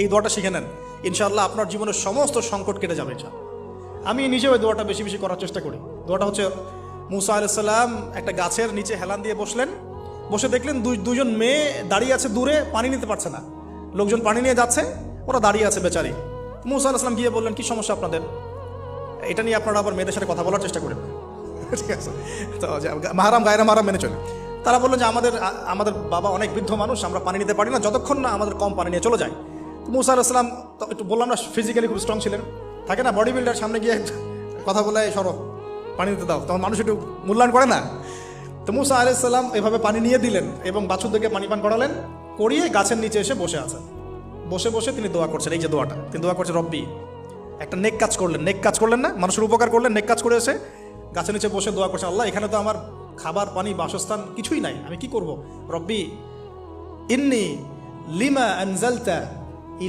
এই দোয়াটা শিখে নেন, ইনশাআল্লাহ আপনার জীবনের সমস্ত সংকট কেটে যাবে। আমি নিজেও এই দোয়াটা বেশি বেশি করার চেষ্টা করি। দোয়াটা হচ্ছে, মুসা আলাইহিস সালাম একটা গাছের নিচে হেলান দিয়ে বসলেন, বসে দেখলেন দুজন মেয়ে দাঁড়িয়ে আছে দূরে, পানি নিতে পারছে না, লোকজন পানি নিয়ে যাচ্ছে, ওরা দাঁড়িয়ে আছে বেচারি। মুসা আলাইহিস সালাম গিয়ে বললেন, কি সমস্যা আপনাদের? এটা নিয়ে আপনারা আবার মেয়েদের সাথে কথা বলার চেষ্টা করেন, ঠিক আছে? তো মাহারাম গায়রা মাহারাম মেনে চলে। তারা বললেন যে আমাদের বাবা অনেক বৃদ্ধ মানুষ, আমরা পানি নিতে পারি না যতক্ষণ না আমাদের কম পানি নিয়ে চলে যায়। তো মুসা আলাইহিস সালাম তো একটু বললাম না, ফিজিক্যালি খুব স্ট্রং ছিলেন, থাকে না বডি বিল্ডার, সামনে গিয়ে কথা বলে সরো পানি দিতে দাও, তখন মানুষ একটু মূল্যায়ন করে না। তো মুসা আলাইহিস সালাম এভাবে পানি নিয়ে দিলেন এবং বাছুরদেরকে পানি পান করালেন, করিয়ে গাছের নিচে এসে বসে আছেন। বসে বসে তিনি দোয়া করছেন, এই যে দোয়াটা তিনি দোয়া করছেন, রব্বি, একটা নেক কাজ করলেন, নেক কাজ করলেন না, মানুষের উপকার করলেন, নেক কাজ করে এসে গাছের নিচে বসে দোয়া করছেন, আল্লাহ এখানে তো আমার খাবার পানি বাসস্থান কিছুই নাই, আমি কি করব? রব্বি ইন্নি লিমা আনজালতা